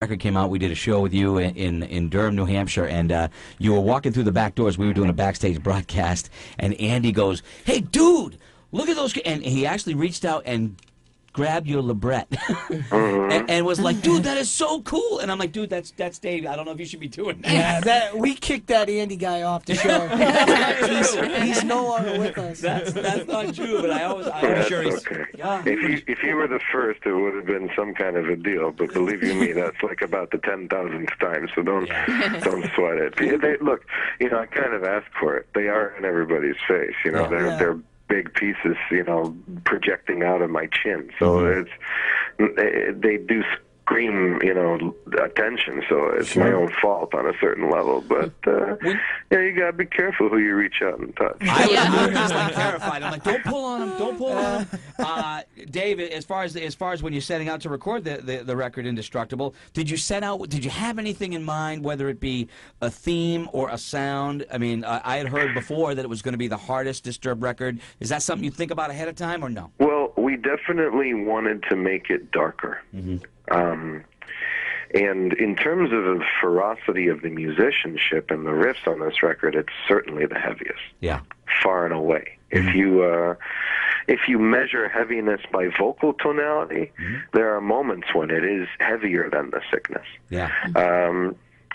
record came out, we did a show with you in Durham, New Hampshire, and you were walking through the back doors. We were doing a backstage broadcast, and Andy goes, "Hey, dude, look at those," and he actually reached out and grabbed your libret and was like, "Dude, that is so cool." And I'm like, "Dude, that's Dave. I don't know if you should be doing that." Yeah, we kicked that Andy guy off the show. he's no longer with us. That's not true, but I'm sure he's... Okay. Yeah. If you were the first, it would have been some kind of a deal. But believe you me, that's like about the 10,000th time. So don't sweat it. Look, I kind of asked for it. They are in everybody's face. They're big pieces, projecting out of my chin. So they do scream, attention. So it's my own fault on a certain level. But you gotta be careful who you reach out and touch. I was just like terrified. I'm like, don't pull on him, don't pull on him. Dave, as far as when you're setting out to record the record Indestructible, did you have anything in mind, whether it be a theme or a sound? I mean, I had heard before that it was going to be the hardest Disturbed record. Is that something you think about ahead of time or no? Well, we definitely wanted to make it darker. And in terms of the ferocity of the musicianship and the riffs on this record, it's certainly the heaviest. Yeah, far and away. If you measure heaviness by vocal tonality, there are moments when it is heavier than The Sickness. Yeah.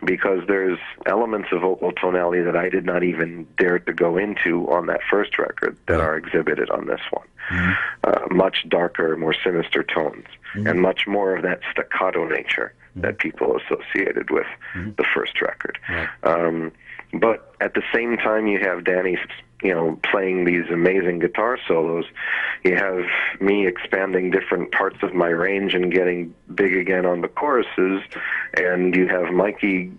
Because there's elements of vocal tonality that I did not even dare to go into on that first record that are exhibited on this one. Much darker, more sinister tones, and much more of that staccato nature that people associated with the first record. But at the same time, you have Danny, playing these amazing guitar solos. You have me expanding different parts of my range and getting big again on the choruses, and you have Mikey,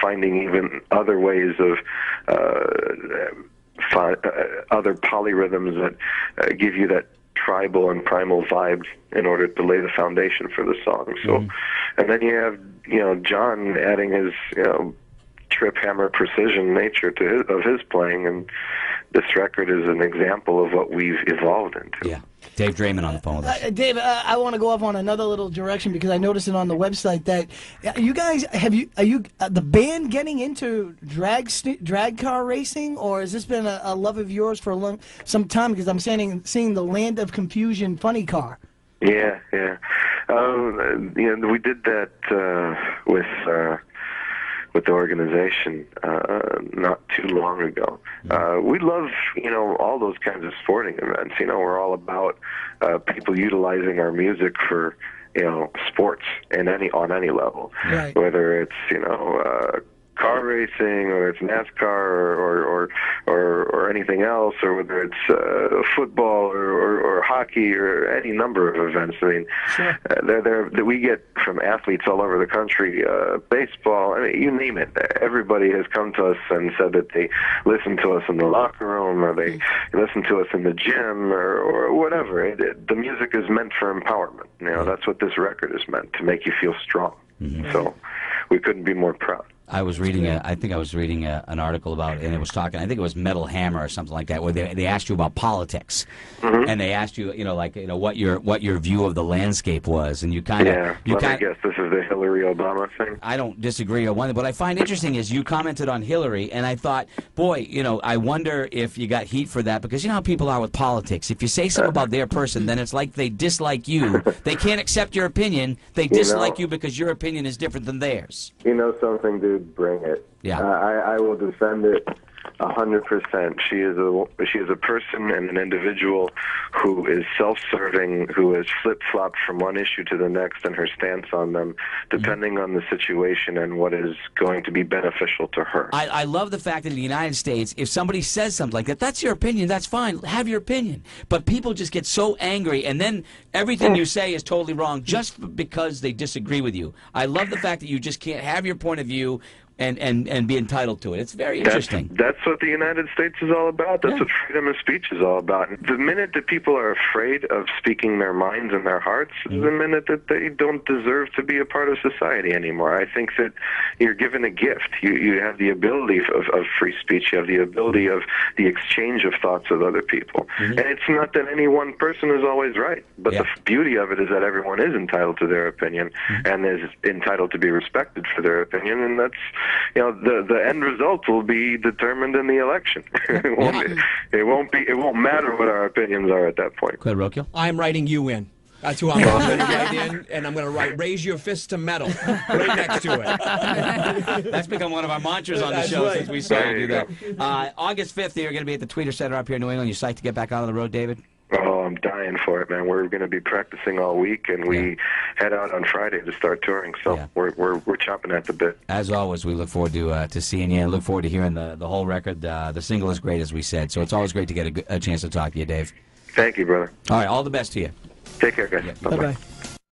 finding even other ways of other polyrhythms that give you that tribal and primal vibe in order to lay the foundation for the song. So, and then you have John adding his trip hammer precision nature to his playing, and this record is an example of what we've evolved into. Yeah. Dave Draiman on the phone with us. Dave, I want to go off on another little direction because I noticed it on the website that you guys are you the band getting into drag car racing, or has this been a love of yours for some time? Because I'm seeing the Land of Confusion funny car. Yeah. We did that with the organization not too long ago. We love, all those kinds of sporting events. We're all about people utilizing our music for, sports on any level. Right. Whether it's, car racing, or it's NASCAR, or anything else, or whether it's football or hockey or any number of events. I mean, that we get from athletes all over the country, baseball. I mean, you name it. Everybody has come to us and said that they listen to us in the locker room, or they listen to us in the gym, or whatever. The music is meant for empowerment. That's what this record is meant, to make you feel strong. So we couldn't be more proud. I was reading an article about, and it was talking, I think it was Metal Hammer or something like that, where they asked you about politics, and they asked you, what your view of the landscape was, and you kind of, let me guess, this is the Hillary Obama thing. I don't disagree on one, but I find interesting is you commented on Hillary, and I thought, boy, I wonder if you got heat for that, because you know how people are with politics. If you say something about their person, then it's like they dislike you. They can't accept your opinion. They dislike you because your opinion is different than theirs. You know something, dude? Bring it. Yeah. I will defend it 100%. She is a person and an individual who is self-serving, who has flip-flopped from one issue to the next in her stance on them, depending on the situation and what is going to be beneficial to her. I love the fact that in the United States, if somebody says something like that, that's your opinion, that's fine, have your opinion. But people just get so angry, and then everything you say is totally wrong just because they disagree with you. I love the fact that you just can't have your point of view, and be entitled to it. It's very interesting. That's what the United States is all about. That's what freedom of speech is all about. The minute that people are afraid of speaking their minds and their hearts is the minute that they don't deserve to be a part of society anymore. I think that you're given a gift. You have the ability of free speech. You have the ability of the exchange of thoughts with other people. And it's not that any one person is always right, but the beauty of it is that everyone is entitled to their opinion and is entitled to be respected for their opinion, and that's, the end result will be determined in the election. It won't matter what our opinions are at that point. Go ahead, Rokia. I'm writing you in. That's who I'm going to write in, and I'm going to write "Raise your fist to metal" right next to it. That's become one of our mantras on the show since we started to do that. August 5th, you're going to be at the Tweeter Center up here in New England. You psyched to get back out on the road, David? Oh, I'm dying for it, man. We're going to be practicing all week, and we head out on Friday to start touring. So we're chopping at the bit. As always, we look forward to seeing you, and look forward to hearing the whole record. The single is great, as we said. So it's always great to get a chance to talk to you, Dave. Thank you, brother. All right, all the best to you. Take care, guys. Bye-bye.